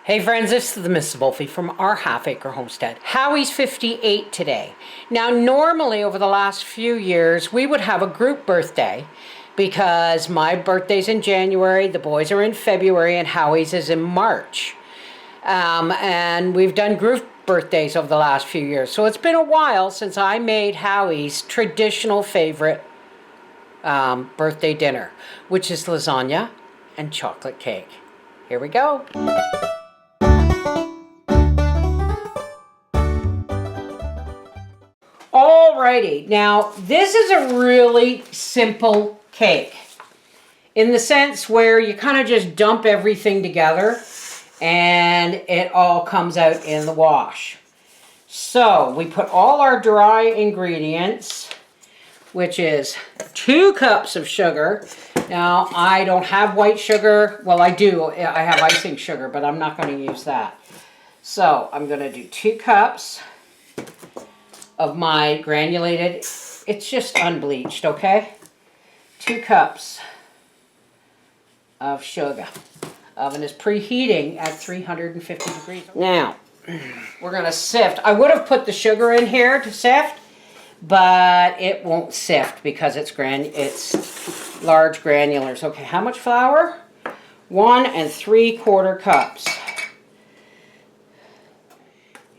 Hey friends, this is the Mrs. Wolfie from our half-acre homestead. Howie's 58 today. Now normally over the last few years we would have a group birthday because my birthday's in January, the boys are in February, and Howie's is in March. And we've done group birthdays over the last few years. So it's been a while since I made Howie's traditional favorite birthday dinner, which is lasagna and chocolate cake. Here we go. Alrighty, now this is a really simple cake in the sense where you kind of just dump everything together and it all comes out in the wash. So we put all our dry ingredients, which is 2 cups of sugar. Now I don't have white sugar. Well, I do. I have icing sugar, but I'm not going to use that. So I'm going to do 2 cups of my granulated, it's just unbleached, okay? 2 cups of sugar. Oven is preheating at 350 degrees. Now, we're gonna sift. I would have put the sugar in here to sift, but it won't sift because it's large granulars. Okay, how much flour? 1 3/4 cups.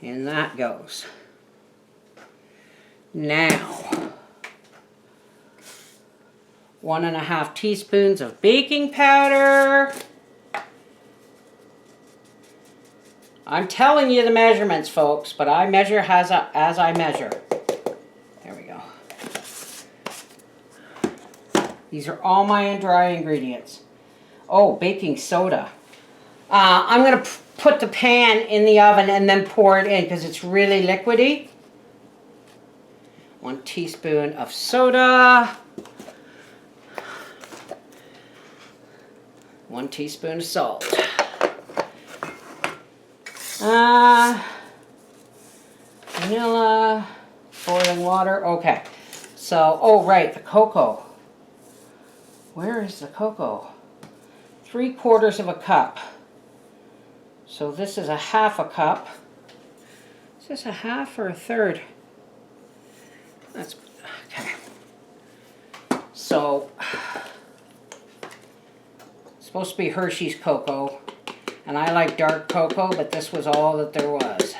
And that goes. Now, 1 1/2 teaspoons of baking powder. I'm telling you the measurements, folks, but I measure as I measure. There we go. These are all my dry ingredients. Oh, baking soda. I'm going to put the pan in the oven and then pour it in because it's really liquidy. 1 teaspoon of soda. 1 teaspoon of salt. Vanilla, boiling water. Okay. So, oh right, the cocoa. Where is the cocoa? 3/4 cup. So this is a 1/2 cup. Is this a half or a third? That's okay. So, it's supposed to be Hershey's cocoa, and I like dark cocoa, but this was all that there was.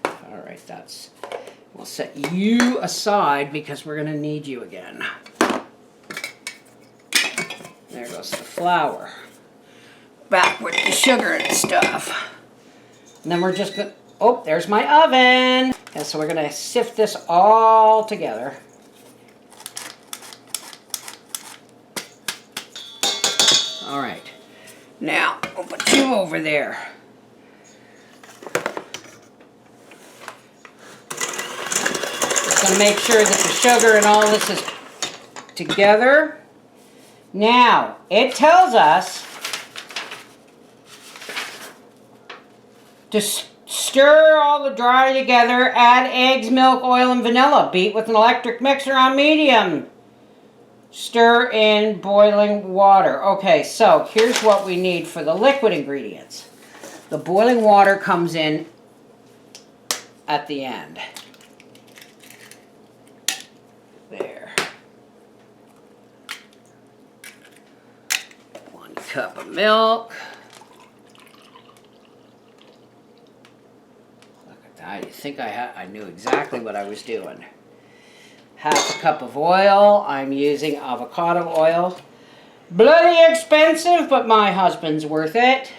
All right, we'll set you aside because we're going to need you again. There goes the flour. Back with the sugar and stuff. And then we're just going to, oh, there's my oven. And so we're going to sift this all together. All right. Now, we'll put you over there. Just going to make sure that the sugar and all this is together. Now, it tells us to stir all the dry together, add eggs, milk, oil, and vanilla. Beat with an electric mixer on medium. Stir in boiling water. Okay, so here's what we need for the liquid ingredients. The boiling water comes in at the end. There. 1 cup of milk. I think I knew exactly what I was doing. 1/2 cup of oil. I'm using avocado oil. Bloody expensive, but my husband's worth it.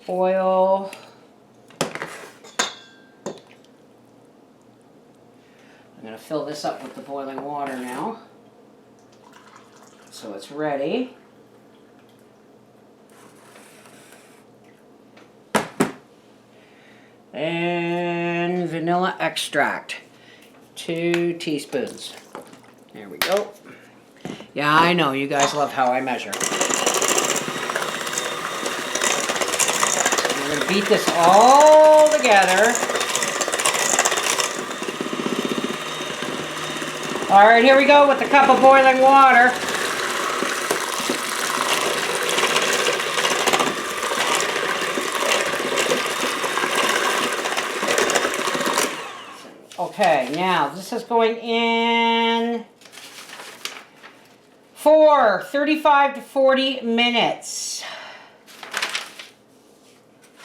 Oil. I'm going to fill this up with the boiling water now. So it's ready. And vanilla extract, 2 teaspoons. There we go. Yeah, I know, you guys love how I measure. Beat this all together. All right, here we go with the cup of boiling water. Okay, now this is going in for 35 to 40 minutes.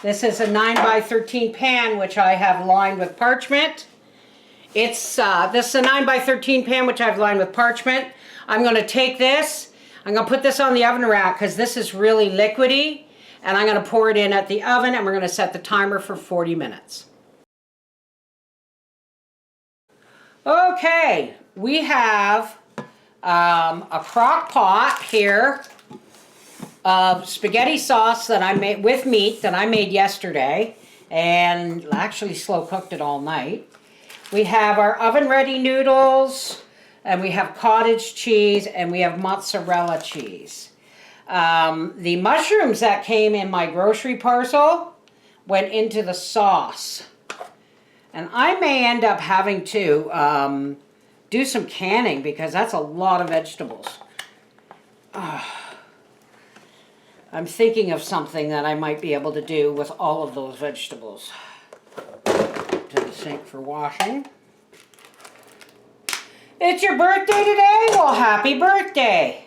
This is a 9x13 pan, which I have lined with parchment. This is a 9x13 pan, which I've lined with parchment. I'm going to take this, I'm going to put this on the oven rack because this is really liquidy, and I'm going to pour it in at the oven, and we're going to set the timer for 40 minutes. Okay, we have a crock pot here of spaghetti sauce that I made with meat that I made yesterday, and actually slow cooked it all night. We have our oven ready noodles, and we have cottage cheese, and we have mozzarella cheese. The mushrooms that came in my grocery parcel went into the sauce. And I may end up having to do some canning because that's a lot of vegetables. I'm thinking of something that I might be able to do with all of those vegetables. To the sink for washing. It's your birthday today? Well, happy birthday.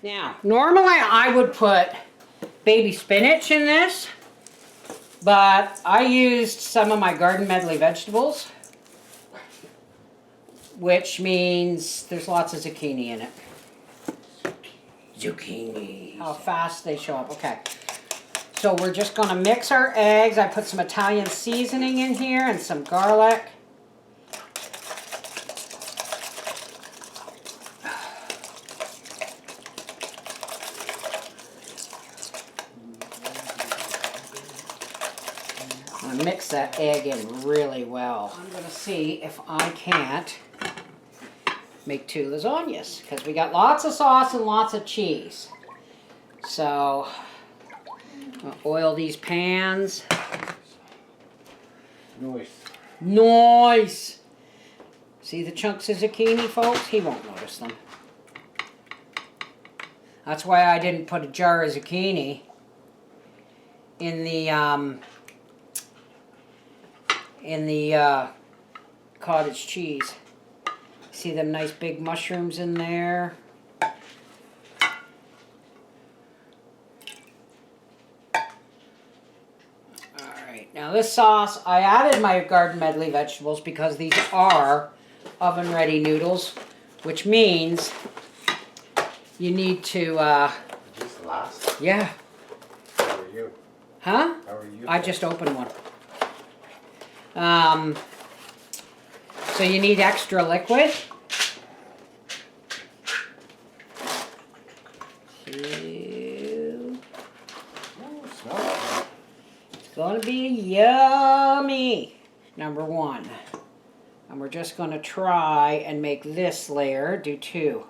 Now, normally I would put baby spinach in this. But I used some of my garden medley vegetables, which means there's lots of zucchini in it. Zucchini. How fast they show up. Okay. So we're just going to mix our eggs. I put some Italian seasoning in here and some garlic. Mix that egg in really well. I'm going to see if I can't make 2 lasagnas because we got lots of sauce and lots of cheese. So I'll oil these pans. Nice. Nice. See the chunks of zucchini, folks? He won't notice them. That's why I didn't put a jar of zucchini in the cottage cheese. See them nice big mushrooms in there? Alright, now this sauce, I added my garden medley vegetables because these are oven ready noodles, which means you need to This last? yeah. How are you? Huh? How are you? I just opened one. So you need extra liquid. It's going to be yummy. Number 1. And we're just going to try and make this layer do 2.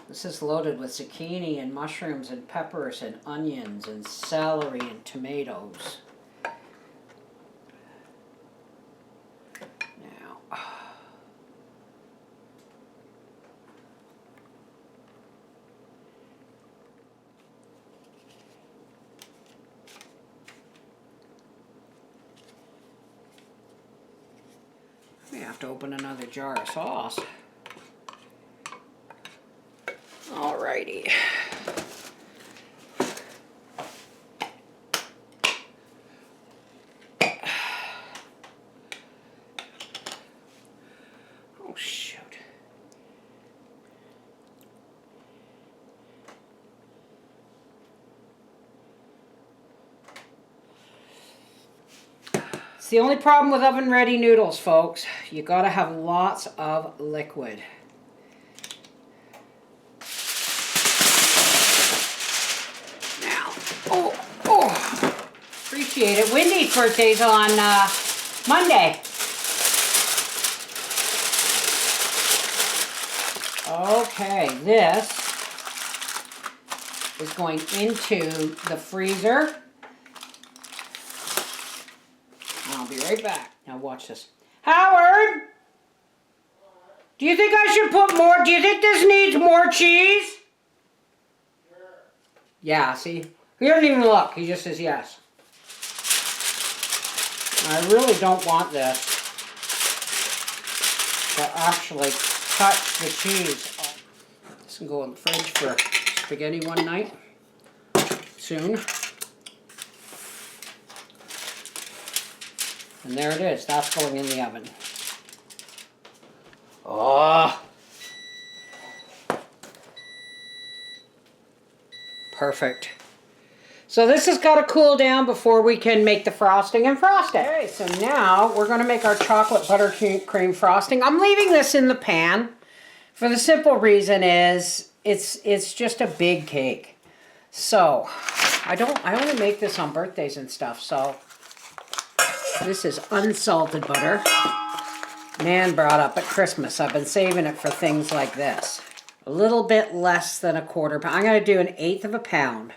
This is loaded with zucchini and mushrooms and peppers and onions and celery and tomatoes. Now, we have to open another jar of sauce. Alrighty. Oh shoot. It's the only problem with oven ready noodles, folks. You gotta have lots of liquid. Oh. Appreciate it. Wendy's birthday's on Monday. Okay, this is going into the freezer. I'll be right back. Now watch this. Howard! Do you think I should put more? Do you think this needs more cheese? Yeah, see? He doesn't even look. He just says yes. I really don't want this to actually touch the cheese. This can go in the fridge for spaghetti one night. Soon. And there it is. That's going in the oven. Oh! Perfect. So this has got to cool down before we can make the frosting and frost it. Okay, so now we're going to make our chocolate buttercream frosting. I'm leaving this in the pan for the simple reason is it's just a big cake. So I only make this on birthdays and stuff. So this is unsalted butter. Nan brought up at Christmas. I've been saving it for things like this. A little bit less than a quarter pound. I'm going to do 1/8 of a pound.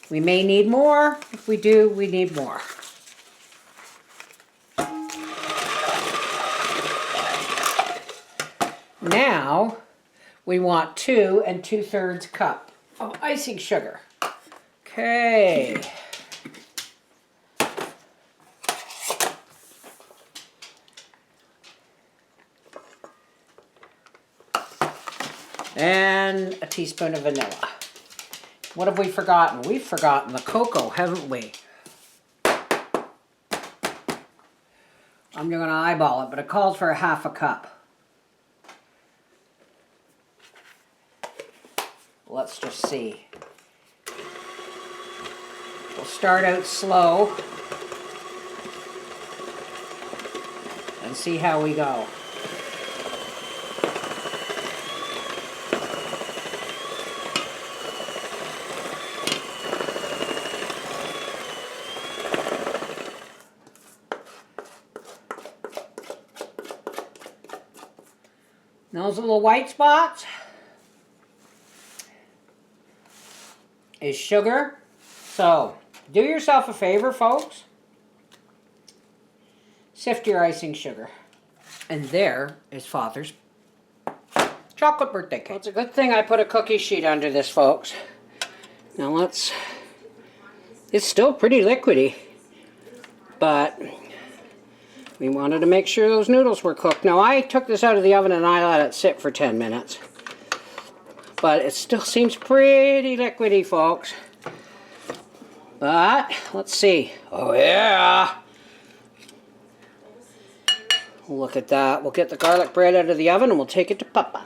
We may need more. If we do, we need more. Now, we want 2 2/3 cup of icing sugar. Okay. And a teaspoon of vanilla. What have we forgotten? We've forgotten the cocoa, haven't we? I'm going to eyeball it, but it calls for 1/2 cup. Let's just see. We'll start out slow and see how we go. Those little white spots is sugar. So, do yourself a favor, folks. Sift your icing sugar. And there is Father's chocolate birthday cake. Well, it's a good thing I put a cookie sheet under this, folks. Now let's... It's still pretty liquidy, but we wanted to make sure those noodles were cooked. Now I took this out of the oven and I let it sit for 10 minutes. But it still seems pretty liquidy, folks. But, let's see. Oh yeah! Look at that. We'll get the garlic bread out of the oven and we'll take it to Papa.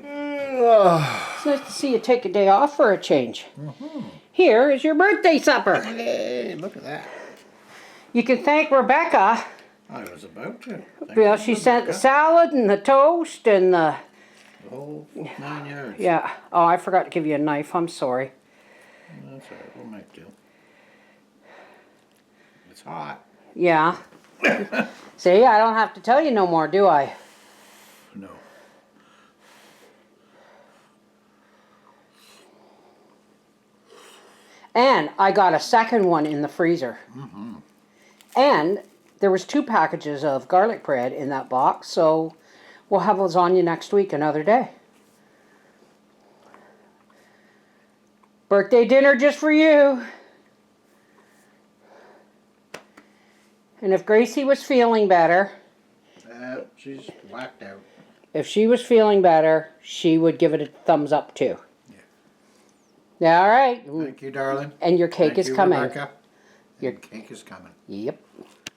It's nice to see you take a day off for a change. Here is your birthday supper. Hey, look at that. You can thank Rebecca. I was about to. Well, she sent the salad and the toast and the... The whole 9 yards. Yeah. Oh, I forgot to give you a knife. I'm sorry. That's all right. We'll make do. It's hot. Yeah. See, I don't have to tell you no more, do I? No. And I got a second one in the freezer. And there was 2 packages of garlic bread in that box, so we'll have lasagna next week, another day. Birthday dinner just for you. And if Gracie was feeling better, She's whacked out. if she was feeling better, she would give it a thumbs up too. Yeah, all right. Thank you, darling. And your cake Thank is you, coming. Rebecca. Your cake is coming. Yep.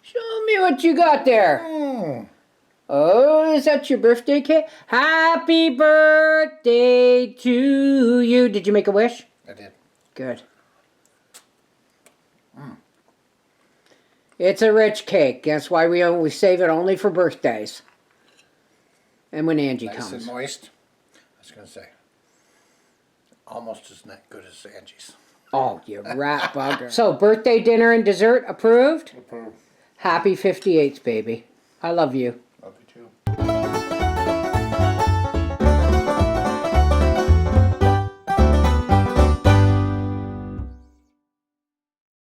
Show me what you got there. Oh, is that your birthday cake? Happy birthday to you. Did you make a wish? I did. Good. It's a rich cake. That's why we save it only for birthdays. And when Angie Nice comes. and moist. I was going to say, almost as good as Angie's. Oh, you rat bugger. So, birthday dinner and dessert approved? Approved. Happy 58th, baby. I love you. Love you too.